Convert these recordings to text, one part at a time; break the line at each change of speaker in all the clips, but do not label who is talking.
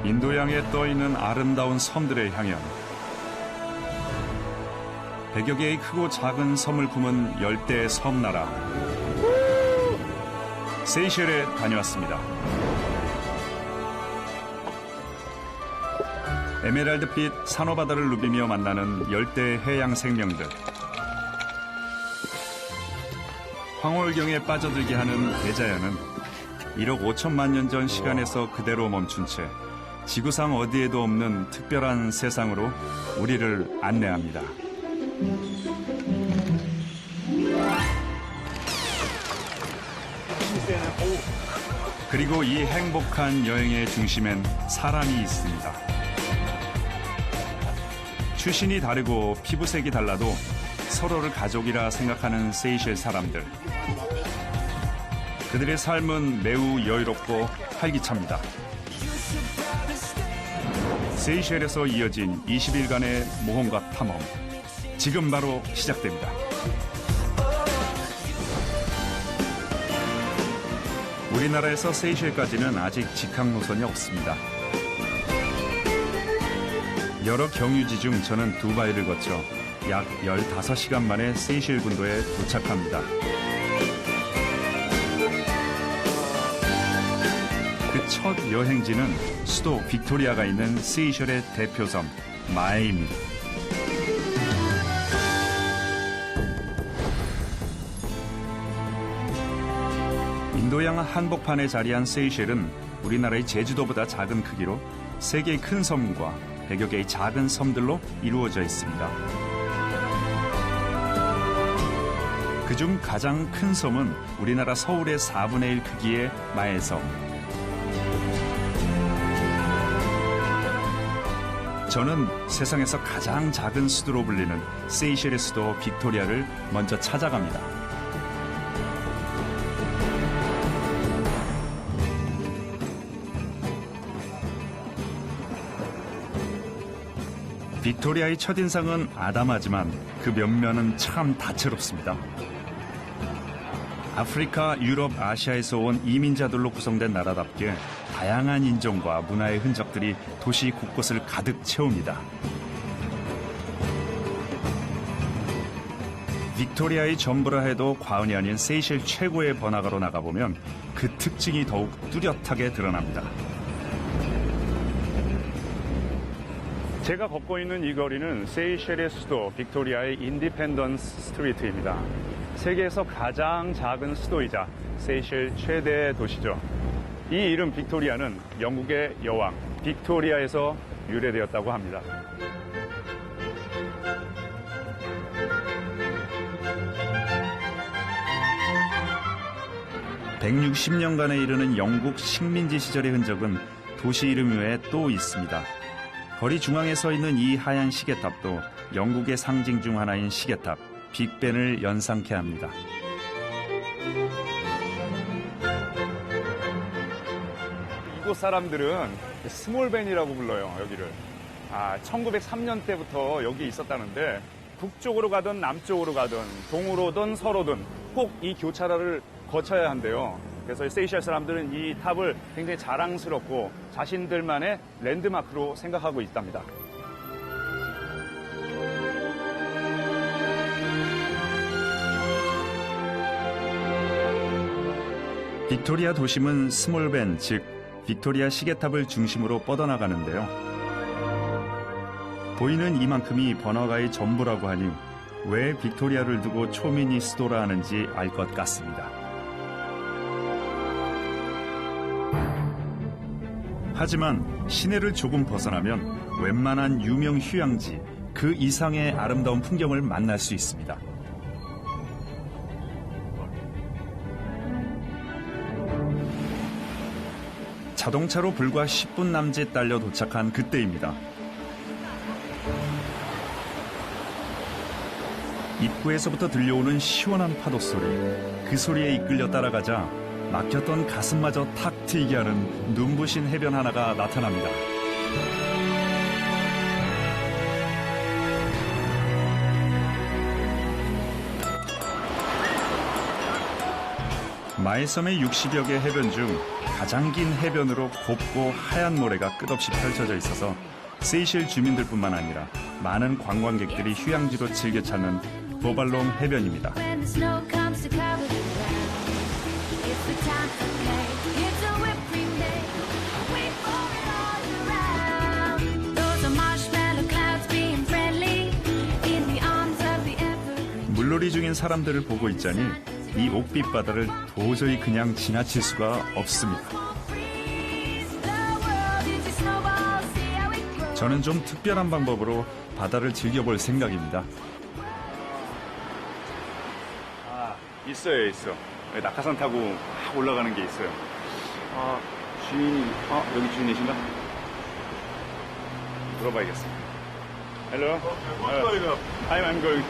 인도양에 떠있는 아름다운 섬들의 향연. 100여 개의 크고 작은 섬을 품은 열대의 섬나라. 세이셸에 다녀왔습니다. 에메랄드빛 산호바다를 누비며 만나는 열대 해양 생명들. 황홀경에 빠져들게 하는 대자연은 1억 5천만 년 전 시간에서 그대로 멈춘 채 지구상 어디에도 없는 특별한 세상으로 우리를 안내합니다. 그리고 이 행복한 여행의 중심엔 사람이 있습니다. 출신이 다르고 피부색이 달라도 서로를 가족이라 생각하는 세이셸 사람들. 그들의 삶은 매우 여유롭고 활기찹니다. 세이셸에서 이어진 20일간의 모험과 탐험. 지금 바로 시작됩니다. 우리나라에서 세이셸까지는 아직 직항 노선이 없습니다. 여러 경유지 중 저는 두바이를 거쳐 약 15시간 만에 세이셸 군도에 도착합니다. 그 첫 여행지는 수도 빅토리아가 있는 세이셸의 대표섬 마에입니다. 인도양 한복판에 자리한 세이셸은 우리나라의 제주도보다 작은 크기로 3개의 큰 섬과 100여 개의 작은 섬들로 이루어져 있습니다. 그중 가장 큰 섬은 우리나라 서울의 4분의 1 크기의 마에섬. 저는 세상에서 가장 작은 수도로 불리는 세이셸의 수도 빅토리아를 먼저 찾아갑니다. 빅토리아의 첫인상은 아담하지만 그 면면은 참 다채롭습니다. 아프리카, 유럽, 아시아에서 온 이민자들로 구성된 나라답게 다양한 인종과 문화의 흔적들이 도시 곳곳을 가득 채웁니다. 빅토리아의 전부라 해도 과언이 아닌 세이셸 최고의 번화가로 나가보면 그 특징이 더욱 뚜렷하게 드러납니다. 제가 걷고 있는 이 거리는 세이셸의 수도 빅토리아의 인디펜던스 스트리트입니다. 세계에서 가장 작은 수도이자 세이셸 최대 도시죠. 이 이름 빅토리아는 영국의 여왕 빅토리아에서 유래되었다고 합니다. (160년간에) 이르는 영국 식민지 시절의 흔적은 도시 이름 외에 또 있습니다. 거리 중앙에 서 있는 이 하얀 시계탑도 영국의 상징 중 하나인 시계탑, 빅벤을 연상케 합니다. 이곳 사람들은 스몰벤이라고 불러요, 여기를. 1903년 때부터 여기 있었다는데 북쪽으로 가든 남쪽으로 가든 동으로든 서로든 꼭 이 교차로를 거쳐야 한대요. 그래서 세이셸 사람들은 이 탑을 굉장히 자랑스럽고 자신들만의 랜드마크로 생각하고 있답니다. 빅토리아 도심은 스몰벤, 즉 빅토리아 시계탑을 중심으로 뻗어나가는데요. 보이는 이만큼이 번화가의 전부라고 하니 왜 빅토리아를 두고 초미니 수도라 하는지 알 것 같습니다. 하지만 시내를 조금 벗어나면 웬만한 유명 휴양지, 그 이상의 아름다운 풍경을 만날 수 있습니다. 자동차로 불과 10분 남짓 달려 도착한 그때입니다. 입구에서부터 들려오는 시원한 파도 소리, 그 소리에 이끌려 따라가자 막혔던 가슴마저 탁 트이게 하는 눈부신 해변 하나가 나타납니다. 마에섬의 60여 개 해변 중 가장 긴 해변으로 곱고 하얀 모래가 끝없이 펼쳐져 있어서 세이셸 주민들뿐만 아니라 많은 관광객들이 휴양지로 즐겨 찾는 보발롱 해변입니다.
When the snow comes to cover the ground, it's the time to play. It's a whipping day. We pour it all around. Those are marshmallow clouds being friendly in the arms of the evergreen.
물놀이 중인 사람들을 보고 있자니 이 옥빛 바다를 도저히 그냥 지나칠 수가 없습니다.
Freeze. The world is a snowball. See how it grows.
저는 좀 특별한 방법으로 바다를 즐겨볼 생각입니다. 있어요. 낙하산 타고 막 올라가는 게 있어요. 주인이, 여기 주인이신가? 물어봐야겠습니다. Hello? I'm going.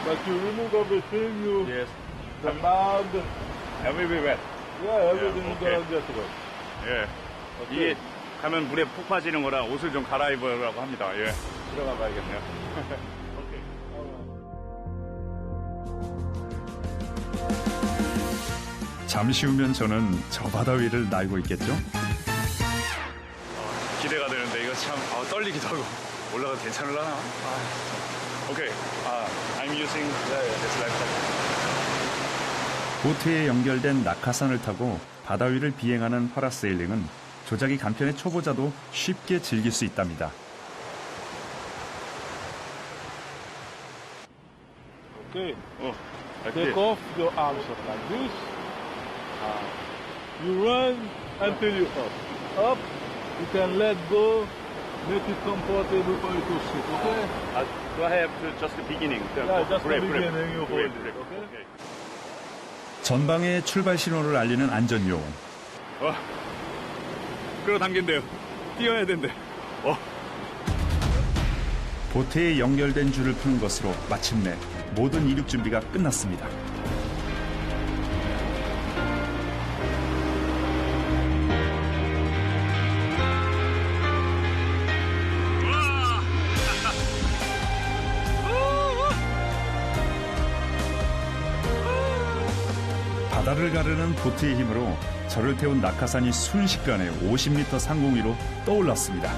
But you remove everything, you
Yes.
the bag,
I will be wet.
yeah, everything is
okay.
gonna get wet.
예. 이게 가면 물에 푹 빠지는 거라 옷을 좀 갈아입으라고 합니다. 예. 들어가 봐야겠네요. 잠시 후면 저는 저 바다 위를 날고 있겠죠? 기대가 되는데 이거 참 떨리기도 하고 올라가도 괜찮을라나? 오케이. I'm using this laptop. 보트에 연결된 낙하산을 타고 바다 위를 비행하는 파라세일링은 조작이 간편의 초보자도 쉽게 즐길 수 있답니다.
Okay,
like
take
this.
off your arms up like this. You run until you up. You can let go, make it comfortable for you to sit, okay?
Do I have to just the beginning?
Yeah, just the beginning you hold it, okay?
전방에 출발 신호를 알리는 안전요원. 끌어당긴대요. 뛰어야 된대. 보트에 연결된 줄을 푸는 것으로 마침내 모든 이륙 준비가 끝났습니다. 바다를 가르는 보트의 힘으로 저를 태운 낙하산이 순식간에 50m 상공 위로 떠올랐습니다.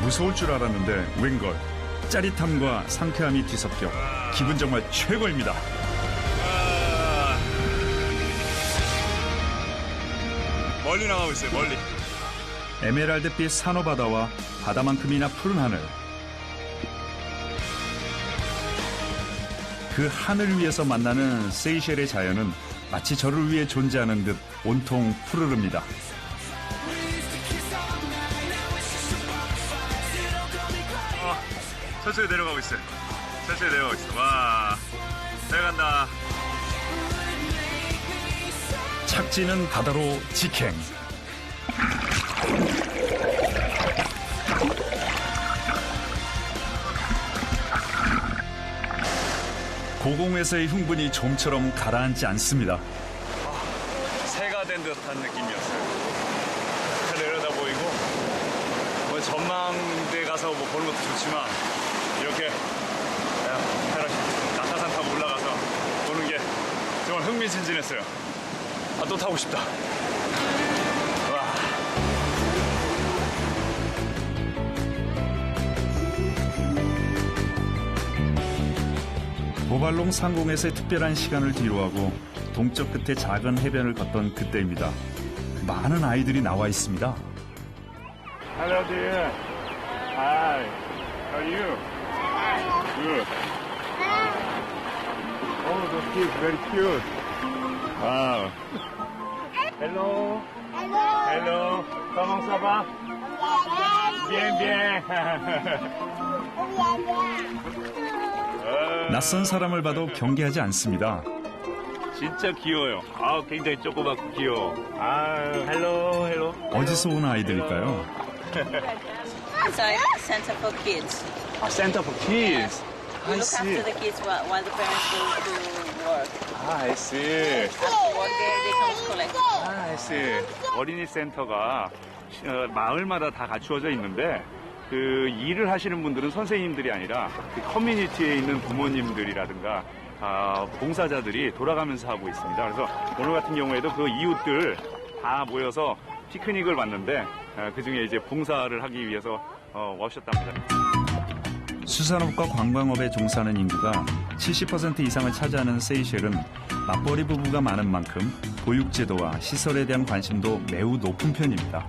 무서울 줄 알았는데 웬걸 짜릿함과 상쾌함이 뒤섞여 기분 정말 최고입니다. 멀리 나가고 있어요. 멀리. 에메랄드빛 산호바다와 바다만큼이나 푸른 하늘. 그 하늘 위에서 만나는 세이셸의 자연은 마치 저를 위해 존재하는 듯 온통 푸르릅니다. 천천히 내려가고 있어요. 천천히 내려가고 있어. 와, 내려간다. 착지는 바다로 직행. 고공에서의 흥분이 좀처럼 가라앉지 않습니다. 새가 된 듯한 느낌이었어요. 내려다 보이고 뭐 전망대 가서 뭐 보는 것도 좋지만 이렇게 낙하산 타고 올라가서 보는 게 정말 흥미진진했어요. 또 타고 싶다. 와. 보발롱 상공에서의 특별한 시간을 뒤로하고 동쪽 끝에 작은 해변을 걷던 그때입니다. 많은 아이들이 나와 있습니다. Hello dear. Hi. How are you? Good. Oh, those kids very cute. Wow. Hello. Hello. Comment ça va? Bien, bien. 낯선 사람을 봐도 경계하지 않습니다. 진짜 귀여워요. 굉장히 조그맣고 귀여워. 헬로. 어디서 온 아이들일까요?
Inside Center for Kids.
Center for Kids.
We look after the kids while the parents go to work.
I see.
After work, they come collect.
I see. 어린이 센터가 마을마다 다 갖추어져 있는데 그 일을 하시는 분들은 선생님들이 아니라 그 커뮤니티에 있는 부모님들이라든가 봉사자들이 돌아가면서 하고 있습니다. 그래서 오늘 같은 경우에도 그 이웃들 다 모여서 피크닉을 왔는데 그중에 이제 봉사를 하기 위해서 오셨답니다.
수산업과 관광업에 종사하는 인구가 70% 이상을 차지하는 세이셸은 맞벌이 부부가 많은 만큼 보육제도와 시설에 대한 관심도 매우 높은 편입니다.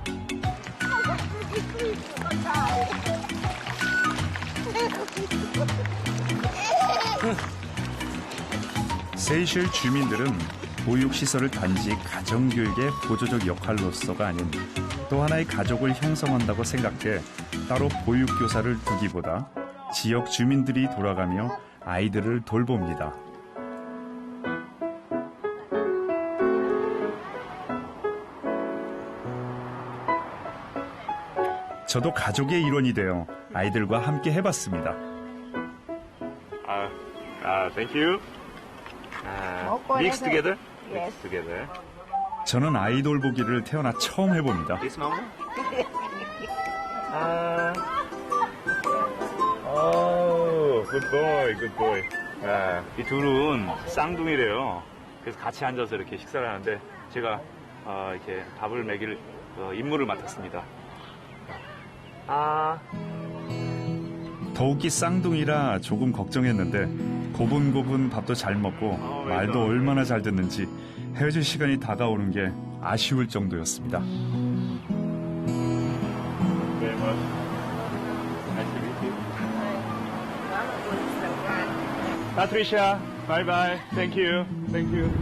세이셸 주민들은 보육시설을 단지 가정교육의 보조적 역할로서가 아닌 또 하나의 가족을 형성한다고 생각해 따로 보육교사를 두기보다 지역 주민들이 돌아가며 아이들을 돌봅니다. 저도 가족의 일원이 되어 아이들과 함께 해봤습니다.
Thank you. Mix together? Mix together.
저는 아이 돌보기를 태어나 처음 해봅니다.
This mama? Oh, good boy, good boy. 이 둘은 쌍둥이래요. 그래서 같이 앉아서 이렇게 식사를 하는데 제가 이렇게 밥을 먹일 임무를 맡았습니다.
더욱이 쌍둥이라 조금 걱정했는데 고분고분 밥도 잘 먹고 말도 얼마나 잘 듣는지 헤어질 시간이 다가오는 게 아쉬울 정도였습니다.
Very much. Nice to meet you. Patricia, bye bye. Thank you. Thank you.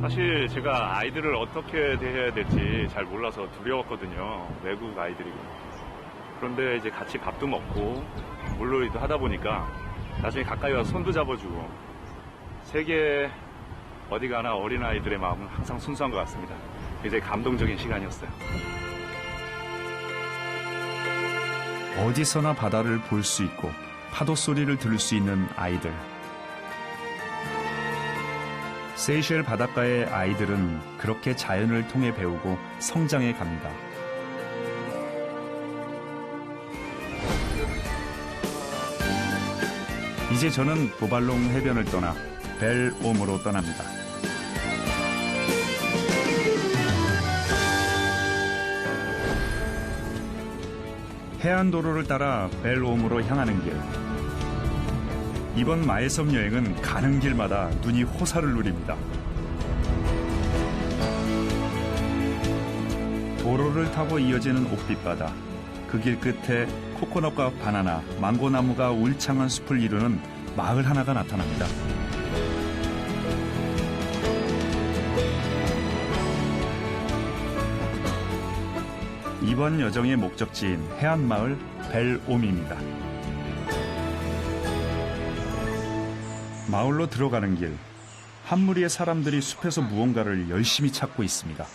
사실 제가 아이들을 어떻게 대해야 될지 잘 몰라서 두려웠거든요. 외국 아이들이고. 그런데 이제 같이 밥도 먹고 물놀이도 하다 보니까 나중에 가까이 와서 손도 잡아주고 세계 어디 가나 어린아이들의 마음은 항상 순수한 것 같습니다. 굉장히 감동적인 시간이었어요.
어디서나 바다를 볼 수 있고 파도 소리를 들을 수 있는 아이들. 세이셸 바닷가의 아이들은 그렇게 자연을 통해 배우고 성장해 갑니다. 이제 저는 보발롱 해변을 떠나 벨옴으로 떠납니다. 해안도로를 따라 벨옴으로 향하는 길. 이번 마에섬 여행은 가는 길마다 눈이 호사를 누립니다. 도로를 타고 이어지는 옥빛바다. 그 길 끝에 코코넛과 바나나, 망고나무가 울창한 숲을 이루는 마을 하나가 나타납니다. 이번 여정의 목적지인 해안마을 벨옴입니다. 마을로 들어가는 길, 한 무리의 사람들이 숲에서 무언가를 열심히 찾고 있습니다.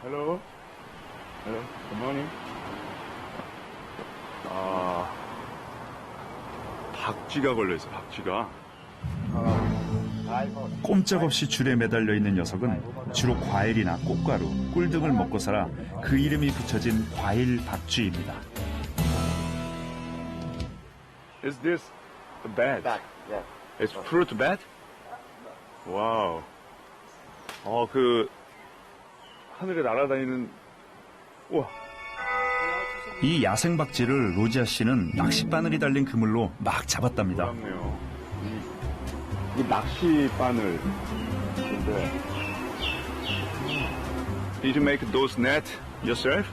Hello. Hello. Good morning. 박쥐가 걸려있어, 박쥐가.
꼼짝없이 줄에 매달려 있는 녀석은 주로 과일이나 꽃가루, 꿀 등을 먹고 살아 그 이름이 붙여진 과일 박쥐입니다.
Is this a bat?
Bat, yeah.
It's fruit bat? 와우. 그 하늘에 날아다니는 우와.
이 야생 박쥐를 로지아 씨는 낚싯바늘이 달린 그물로 막 잡았답니다.
놀랍네요. 이 낚시 바늘. 근데 Did you make those net yourself?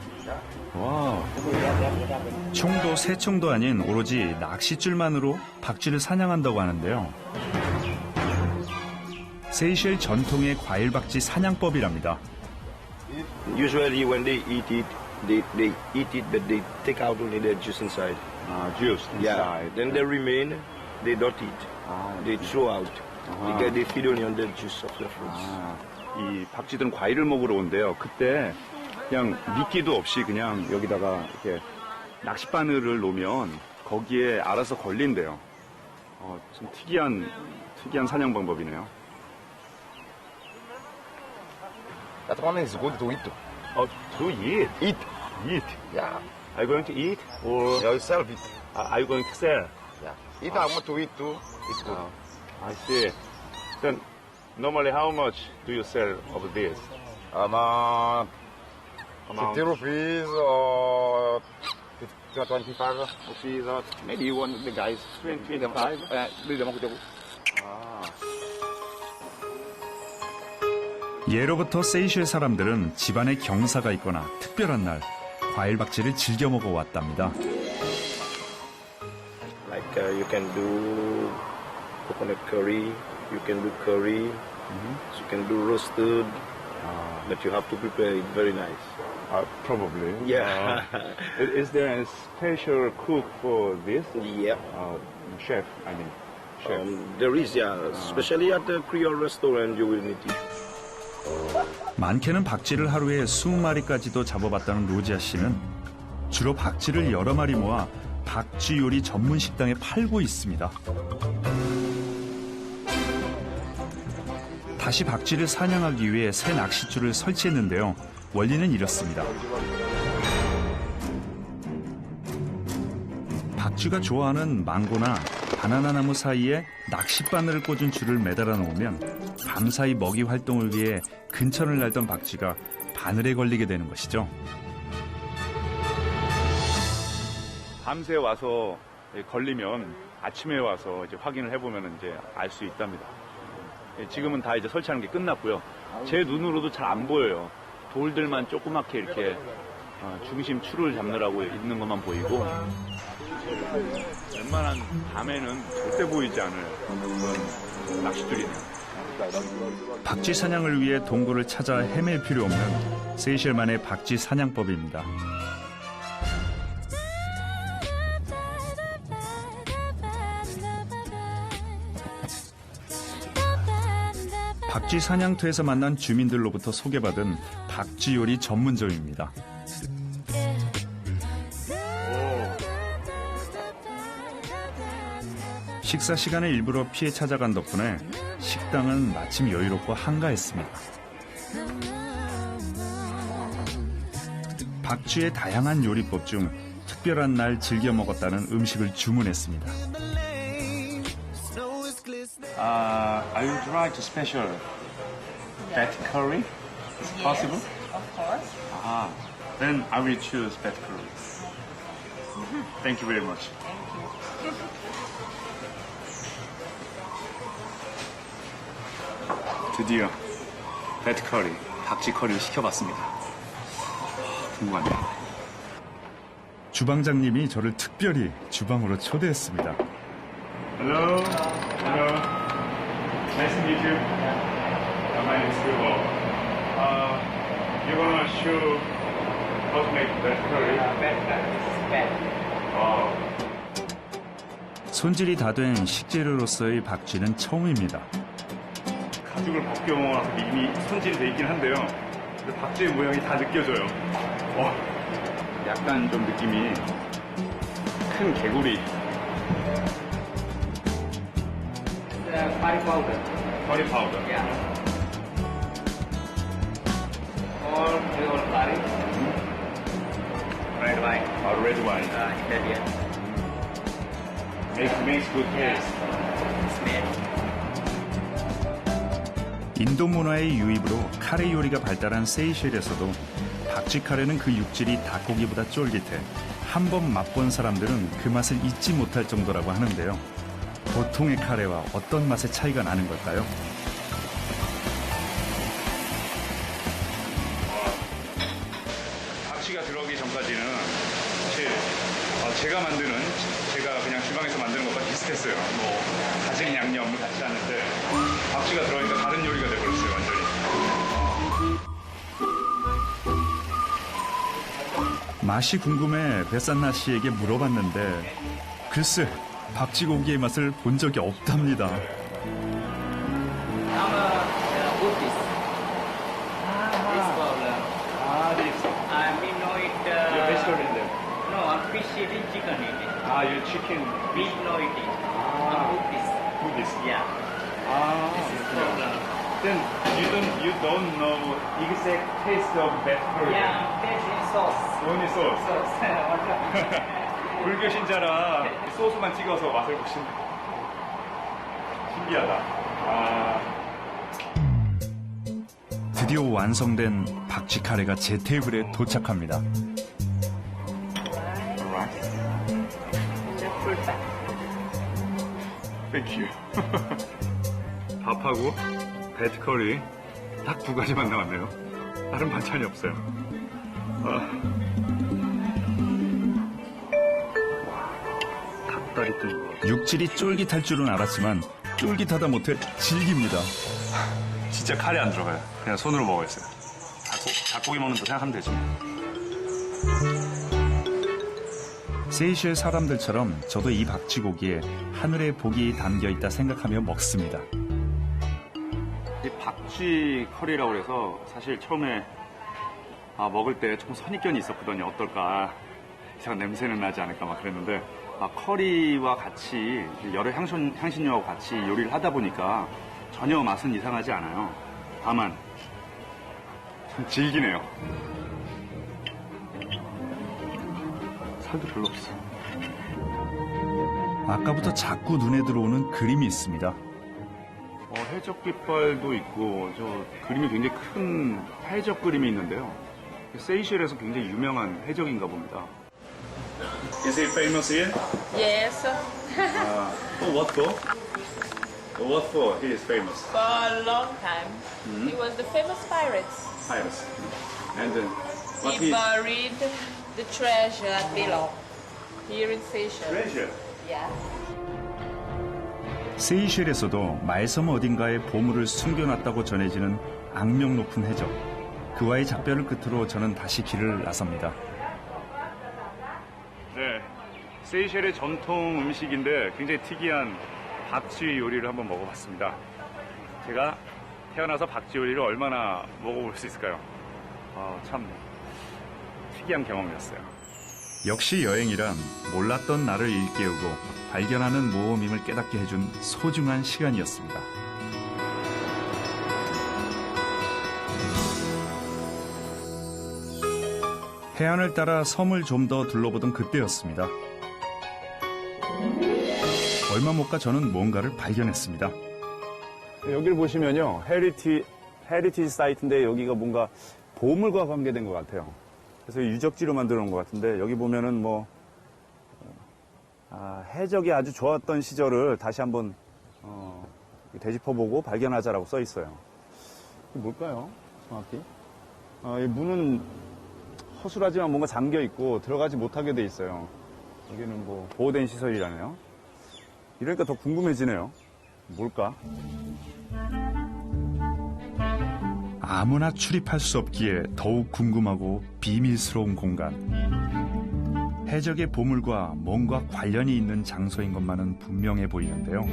와우.
총도 새총도 아닌 오로지 낚싯줄만으로 박쥐를 사냥한다고 하는데요. 세이셸 전통의 과일 박쥐 사냥법이랍니다.
Usually when they eat it, they eat it, but they take out only the juice inside.
Juice
Yeah.
inside.
Then they remain, they don't eat. They throw out. They feed only on the juice of the fruits.
이 박쥐들은 과일을 먹으러 온대요. 그때 그냥 미끼도 없이 그냥 여기다가 이렇게 낚싯바늘을 놓으면 거기에 알아서 걸린대요. 좀 특이한 사냥 방법이네요.
That one is good to eat.
Oh, to eat.
Eat.
Eat.
Yeah.
Are you going to eat or
Yourself eat.
are you going to sell?
Yeah. If I want to eat too, it's good.
I see. Then normally how much do you sell of this?
Amount
Amount?
50 rupees or 25 rupees or maybe you want the guys.
25?
Leave them okay.
예로부터 세이셸 사람들은 집안에 경사가 있거나 특별한 날 과일 박쥐를 즐겨 먹어 왔답니다.
Like you can do coconut curry, you can do curry, you can do roasted, but you have to prepare it very nice.
Probably.
Yeah.
Is there a special cook for this?
Yeah.
Chef, I mean. Chef.
There is, yeah. Especially at the Creole restaurant, you will need it.
많게는 박쥐를 하루에 20마리까지도 잡아봤다는 로지아 씨는 주로 박쥐를 여러 마리 모아 박쥐 요리 전문 식당에 팔고 있습니다. 다시 박쥐를 사냥하기 위해 새 낚싯줄을 설치했는데요. 원리는 이렇습니다. 박쥐가 좋아하는 망고나 바나나 나무 사이에 낚싯바늘을 꽂은 줄을 매달아 놓으면 밤사이 먹이 활동을 위해 근처를 날던 박쥐가 바늘에 걸리게 되는 것이죠.
밤새 와서 걸리면 아침에 와서 이제 확인을 해보면 이제 알 수 있답니다. 지금은 다 이제 설치하는 게 끝났고요. 제 눈으로도 잘 안 보여요. 돌들만 조그맣게 이렇게 중심 추를 잡느라고 있는 것만 보이고 웬만한 밤에는 절대 보이지 않을 그런 낚싯줄이네요.
박쥐 사냥을 위해 동굴을 찾아 헤맬 필요 없는 세이셸만의 박쥐 사냥법입니다. 박쥐 사냥터에서 만난 주민들로부터 소개받은 박쥐 요리 전문점입니다. 식사 시간을 일부러 피해 찾아간 덕분에 식당은 마침 여유롭고 한가했습니다. 박쥐의 다양한 요리법 중 특별한 날 즐겨 먹었다는 음식을 주문했습니다.
I will try to special bat curry. Is it possible?
Of course.
Then I will choose bat curry. Thank you very much. 드디어 bat curry, 박쥐 커리를 시켜봤습니다. 궁금하네요.
주방장님이 저를 특별히 주방으로 초대했습니다.
Hello. Hello. Nice to meet you. My name is Bill. You're gonna show how to make that curry?
손질이 다 된 식재료로서의 박쥐는 처음입니다.
가죽을 벗겨서 이미 손질이 돼 있긴 한데요. 근데 박쥐의 모양이 다 느껴져요. 약간 좀 느낌이 큰 개구리.
Curry powder.
커리 파우더.
Yeah. Or pure curry. Red wine.
Red wine.
Italian.
Makes good taste.
Smell.
인도 문화의 유입으로 카레 요리가 발달한 세이셸에서도 박쥐 카레는 그 육질이 닭고기보다 쫄깃해 한 번 맛본 사람들은 그 맛을 잊지 못할 정도라고 하는데요. 보통의 카레와 어떤 맛의 차이가 나는 걸까요?
박쥐가 들어오기 전까지는 사실 제가 그냥 주방에서 만드는 것과 비슷했어요. 뭐 다진 양념을 같이 하는데 박쥐가 들어오니까 다른 요리가 돼버렸어요, 완전히.
맛이 궁금해 베산나 씨에게 물어봤는데 글쎄 박쥐 고기의 맛을 본 적이 없답니다.
I'm Buddhist. This problem. We know it.
You're vegetarian then?
No, I'm fish eating, chicken eating.
You're chicken.
Meat no eating. I'm Buddhist.
Buddhist.
Yeah. This is problem.
Then you don't know exact taste of that curry.
Yeah, veggie sauce.
Only sauce.
Sauce.
불교 신자라 소스만 찍어서 맛을 보신다. 신기하다.
드디어 완성된 박쥐 카레가 제 테이블에 도착합니다.
땡큐. 밥하고 배트커리 딱 두 가지만 나왔네요. 다른 반찬이 없어요. 닭다리 뜬 거.
육질이 쫄깃할 줄은 알았지만 쫄깃하다 못해 질깁니다.
진짜 카레 안 들어가요. 그냥 손으로 먹어야겠어요. 닭고기 먹는 거 생각하면 되죠.
세이셸 사람들처럼 저도 이 박쥐고기에 하늘의 복이 담겨 있다 생각하며 먹습니다.
이 박쥐 커리라고 해서 사실 처음에 먹을 때 조금 선입견이 있었거든요. 어떨까? 이상한 냄새는 나지 않을까 막 그랬는데 커리와 같이 여러 향신료하고 같이 요리를 하다 보니까 전혀 맛은 이상하지 않아요. 다만 참 질기네요. 살도 별로 없어.
아까부터 자꾸 눈에 들어오는 그림이 있습니다.
해적 깃발도 있고 저 그림이 굉장히 큰 해적 그림이 있는데요. 세이셸에서 굉장히 유명한 해적인가 봅니다. Is it famous here?
Yes,
What for? What for? He is famous.
for a long time. He was the famous pirates.
Pirates. And what
He
he
buried the treasure at Bilong, here in Seychelles.
treasure?
Yeah.
세이셸에서도 말섬 어딘가에 보물을 숨겨놨다고 전해지는 악명 높은 해적. 그와의 작별을 끝으로 저는 다시 길을 나섭니다.
네. 세이셸의 전통 음식인데 굉장히 특이한 박쥐 요리를 한번 먹어봤습니다. 제가 태어나서 박쥐 요리를 얼마나 먹어볼 수 있을까요? 참 특이한 경험이었어요.
역시 여행이란 몰랐던 나를 일깨우고 발견하는 모험임을 깨닫게 해준 소중한 시간이었습니다. 해안을 따라 섬을 좀 더 둘러보던 그때였습니다. 얼마 못 가 저는 뭔가를 발견했습니다.
여기를 보시면요. 헤리티지 사이트인데 여기가 뭔가 보물과 관계된 것 같아요. 그래서 유적지로 만들어 놓은 것 같은데 여기 보면은 해적이 아주 좋았던 시절을 다시 한번 되짚어보고 발견하자라고 써 있어요. 이게 뭘까요? 정확히? 이 문은 허술하지만 뭔가 잠겨 있고 들어가지 못하게 돼 있어요. 여기는 보호된 시설이라네요. 이러니까 더 궁금해지네요. 뭘까?
아무나 출입할 수 없기에 더욱 궁금하고 비밀스러운 공간. 해적의 보물과 뭔가 관련이 있는 장소인 것만은 분명해 보이는데요.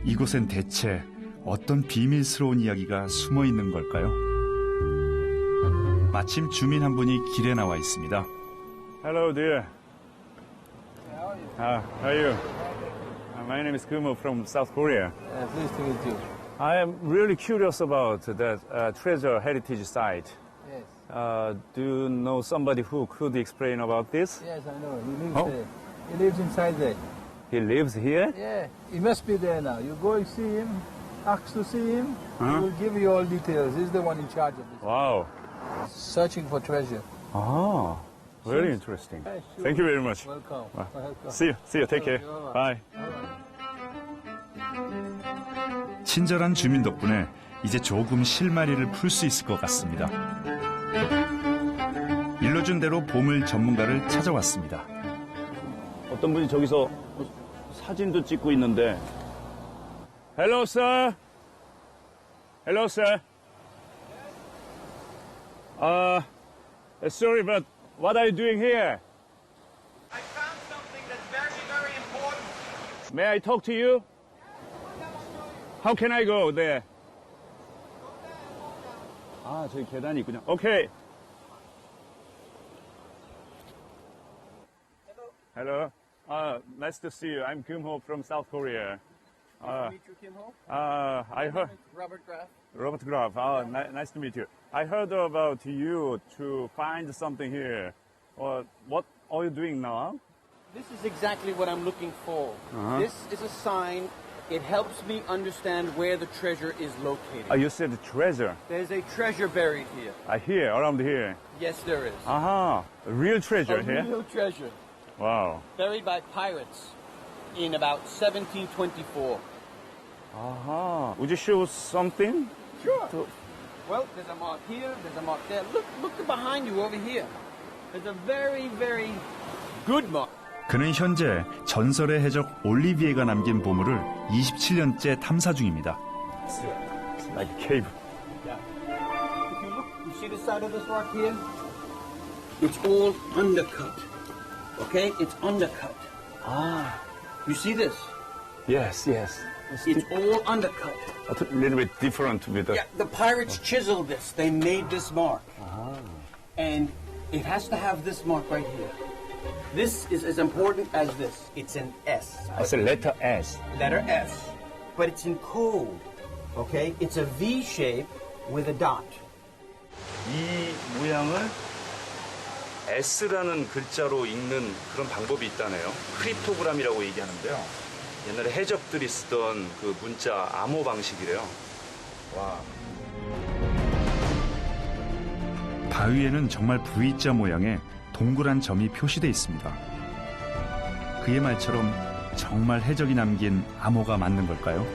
이곳엔 대체 어떤 비밀스러운 이야기가 숨어 있는 걸까요? 마침 주민 한 분이 길에 나와 있습니다.
Hello, dear. How are you? My name is Kumo from South Korea.
Pleased to meet you.
I am really curious about that treasure heritage site.
Yes.
Do you know somebody who could explain about this?
Yes, I know. He lives
Oh.
there. He lives inside there.
He lives here?
Yeah. He must be there now. You go and see him, ask to see him.
Huh?
He will give you all details. He's the one in charge of this.
Wow.
Searching for treasure.
Ah, very interesting.
Yeah, sure.
Thank you very much.
Welcome. Welcome.
See you. Take care. Bye.
친절한 주민 덕분에 이제 조금 실마리를 풀 수 있을 것 같습니다. 일러준 대로 보물 전문가를 찾아왔습니다.
어떤 분이 저기서 사진도 찍고 있는데. Hello, sir. Hello, sir. Sorry, but what are you doing here?
I found something that's very, very important.
May I talk to you? How can I go there? 저기 계단이 있군요. Okay. Hello. Nice to see you. I'm Kim Ho from South Korea.
Meet you, Kim Ho.
I heard
Robert Graff.
Robert Graf. Oh, nice to meet you. I heard about you to find something here. What are you doing now?
This is exactly what I'm looking for. This is a sign. It helps me understand where the treasure is located.
You said treasure.
There's a treasure buried here.
Here, around here.
Yes, there is.
Aha, real treasure
A
here.
real treasure.
Wow.
Buried by pirates in about 1724.
Aha. Would you show something?
Sure. Well, there's a mark here, there's a mark there. Look behind you over here. There's a very, very good mark.
그는 현재 전설의 해적 올리비에가 남긴 보물을 27년째 탐사 중입니다.
Like a cave.
Yeah. If you look, you see the side of this rock here? It's all undercut. Okay? It's undercut. You see this?
Yes.
It's all undercut.
A little bit different with the...
Yeah, the pirates chiseled this. They made this mark. And it has to have this mark right here. This is as important as this. It's an S.
It's a letter S.
Letter S. But it's in code. Okay? It's a V shape with a dot.
이 모양을 S라는 글자로 읽는 그런 방법이 있다네요. 크립토그램이라고 얘기하는데요. 옛날에 해적들이 쓰던 그 문자 암호 방식이래요. 와. 바위에는 정말 V자 모양의 동그란 점이 표시되어 있습니다. 그의 말처럼 정말 해적이 남긴 암호가 맞는 걸까요?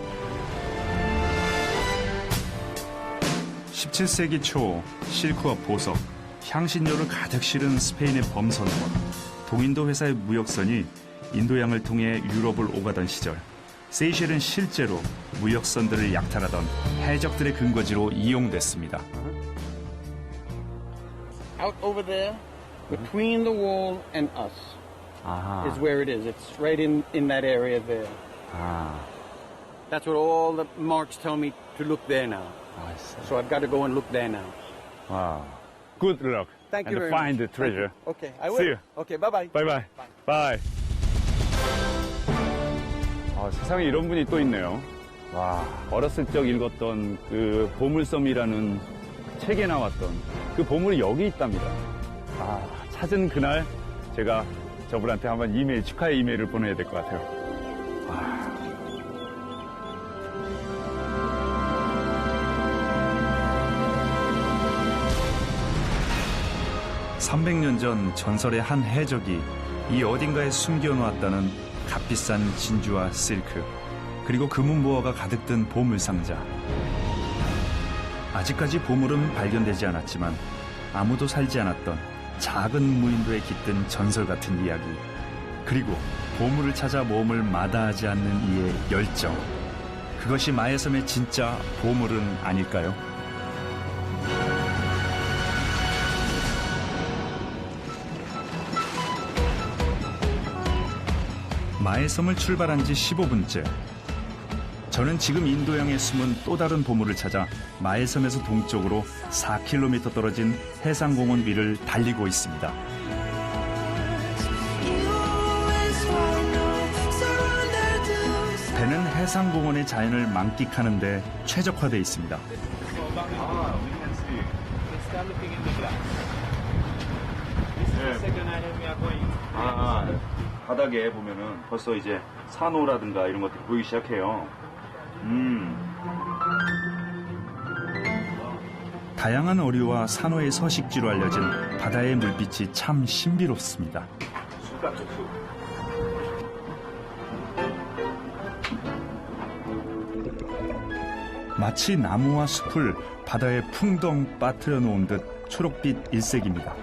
17세기 초 실크와 보석, 향신료를 가득 실은 스페인의 범선원, 동인도 회사의 무역선이 인도양을 통해 유럽을 오가던 시절, 세이셸은 실제로 무역선들을 약탈하던 해적들의 근거지로 이용됐습니다.
Out over there, between the wall and us, is where it is. It's right in that area there. That's what all the marks tell me to look there now. So I've got to go and look there now.
Wow. Good luck.
Thank you
and
very
find
much.
the treasure.
Okay, I will.
See you.
Okay, bye-bye.
Bye. Bye. 세상에 이런 분이 또 있네요. 와, 어렸을 적 읽었던 그 보물섬이라는 책에 나왔던 그 보물이 여기 있답니다. 찾은 그날 제가 저분한테 한번 축하의 이메일을 보내야 될 것 같아요. 300년 전 전설의 한 해적이 이 어딘가에 숨겨놓았다는 값비싼 진주와 실크, 그리고 금은보화가 가득 든 보물상자. 아직까지 보물은 발견되지 않았지만 아무도 살지 않았던 작은 무인도에 깃든 전설 같은 이야기, 그리고 보물을 찾아 몸을 마다하지 않는 이의 열정. 그것이 마해섬의 진짜 보물은 아닐까요? 마해섬을 출발한 지 15분째. 저는 지금 인도양에 숨은 또 다른 보물을 찾아 마해섬에서 동쪽으로 4km 떨어진 해상공원 위를 달리고 있습니다. 배는 해상공원의 자연을 만끽하는 데 최적화되어 있습니다. 바닥에 보면은 벌써 이제 산호라든가 이런 것들이 보이기 시작해요. 다양한 어류와 산호의 서식지로 알려진 바다의 물빛이 참 신비롭습니다. 마치 나무와 숲을 바다에 풍덩 빠뜨려 놓은 듯 초록빛 일색입니다.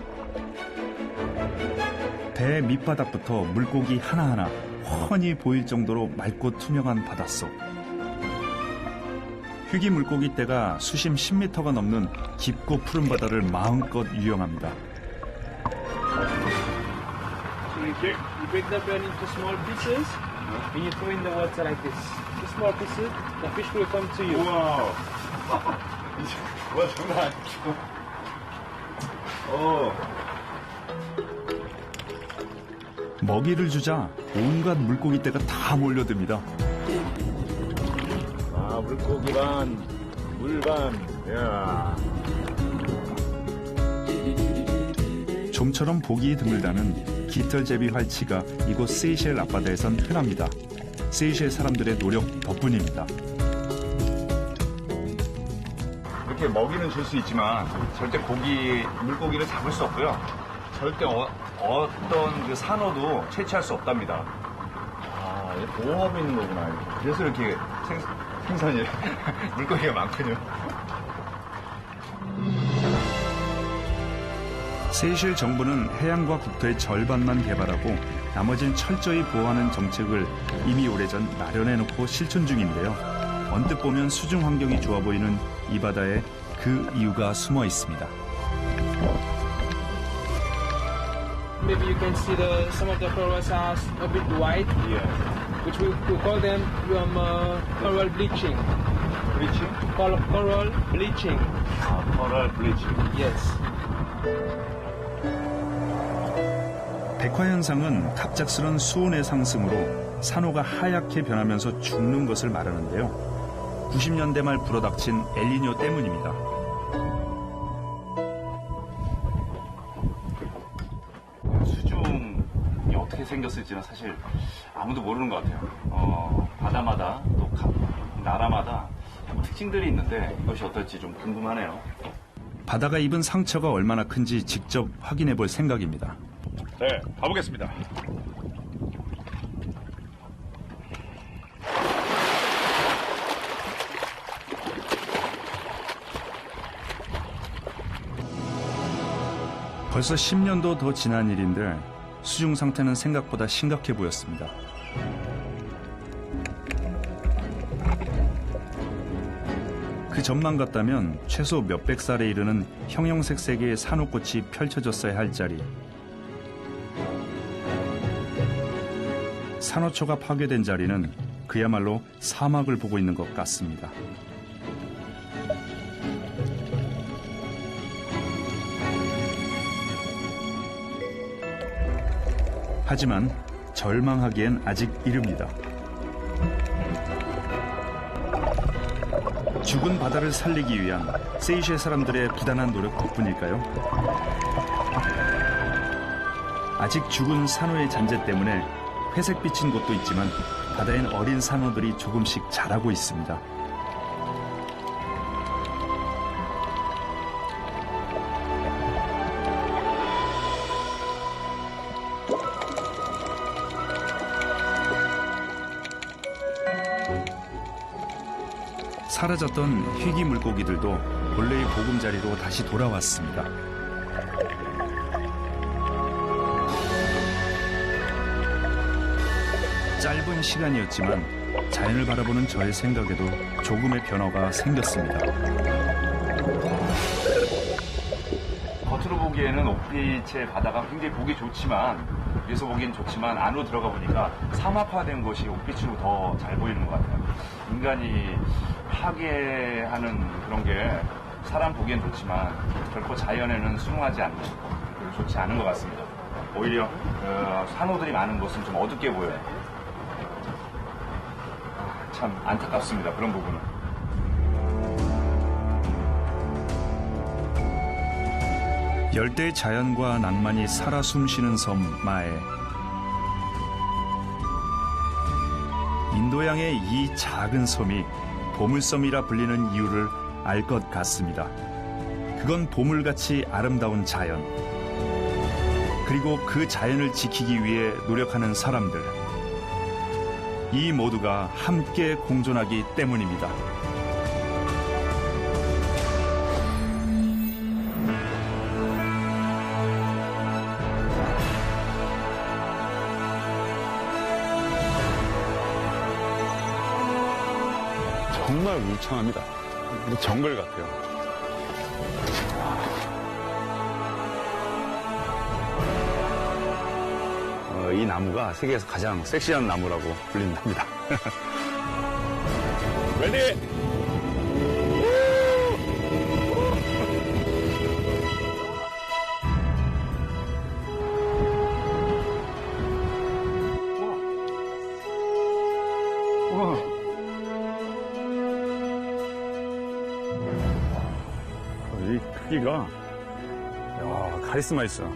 배 밑바닥부터 물고기 하나하나 훤히 보일 정도로 맑고 투명한 바닷속. 휘기 물고기 떼가 수심 10m가 넘는 깊고 푸른 바다를 마음껏 유영합니다.
You break the bread into small pieces and you throw in the water like this. The small pieces, the fish will come to you.
와우. 와, 장난 아니죠. 먹이를 주자 온갖 물고기 떼가 다 몰려듭니다. 물고기 반, 물 반. 야.
좀처럼 보기 드물다는 깃털제비 활치가 이곳 세이셸 앞바다에선 흔합니다. 세이셸 사람들의 노력 덕분입니다.
이렇게 먹이는 줄 수 있지만 절대 물고기를 잡을 수 없고요. 절대 어떤 그 산호도 채취할 수 없답니다. 아, 이게 보호하고 있는 거구나. 그래서 이렇게 생선이 물고기가 많군요.
세이셸 정부는 해양과 국토의 절반만 개발하고 나머지는 철저히 보호하는 정책을 이미 오래전 마련해놓고 실천 중인데요. 언뜻 보면 수중 환경이 좋아 보이는 이 바다에 그 이유가 숨어 있습니다.
Maybe you can see some of the corals are a bit white, which we call them coral bleaching.
Bleaching?
Coral bleaching.
coral bleaching.
Yes.
백화 현상은 갑작스런 수온의 상승으로 산호가 하얗게 변하면서 죽는 것을 말하는데요. 90년대 말 불어닥친 엘니뇨 때문입니다.
수중이 어떻게 생겼을지는 사실 아무도 모르는 것 같아요. 바다마다 또 나라마다 특징들이 있는데 이것이 어떨지 좀 궁금하네요.
바다가 입은 상처가 얼마나 큰지 직접 확인해 볼 생각입니다.
네, 가보겠습니다.
벌써 10년도 더 지난 일인데 수중 상태는 생각보다 심각해 보였습니다. 그 전만 같다면 최소 몇백 살에 이르는 형형색색의 산호꽃이 펼쳐졌어야 할 자리. 산호초가 파괴된 자리는 그야말로 사막을 보고 있는 것 같습니다. 하지만 절망하기엔 아직 이릅니다. 죽은 바다를 살리기 위한 세이셸 사람들의 부단한 노력 덕분일까요? 아직 죽은 산호의 잔재 때문에 회색 비친 곳도 있지만 바다엔 어린 산호들이 조금씩 자라고 있습니다. 사라졌던 희귀 물고기들도 본래의 보금자리로 다시 돌아왔습니다. 짧은 시간이었지만 자연을 바라보는 저의 생각에도 조금의 변화가 생겼습니다.
겉으로 보기에는 옥빛의 바다가 굉장히 보기 좋지만, 위에서 보기엔 좋지만 안으로 들어가 보니까 사막화된 것이 옥빛으로 더 잘 보이는 것 같아요. 인간이 파괴하는 그런 게 사람 보기엔 좋지만 결코 자연에는 순응하지 않는, 좋지 않은 것 같습니다. 오히려 산호들이 많은 곳은 좀 어둡게 보여요. 참 안타깝습니다. 그런 부분은.
열대의 자연과 낭만이 살아 숨쉬는 섬 마에. 인도양의 이 작은 섬이 보물섬이라 불리는 이유를 알 것 같습니다. 그건 보물같이 아름다운 자연, 그리고 그 자연을 지키기 위해 노력하는 사람들, 이 모두가 함께 공존하기 때문입니다.
정말 울창합니다. 정글 같아요. 이 나무가 세계에서 가장 섹시한 나무라고 불린답니다. 레디! 이 크기가, 야, 카리스마 있어. 와,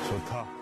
좋다.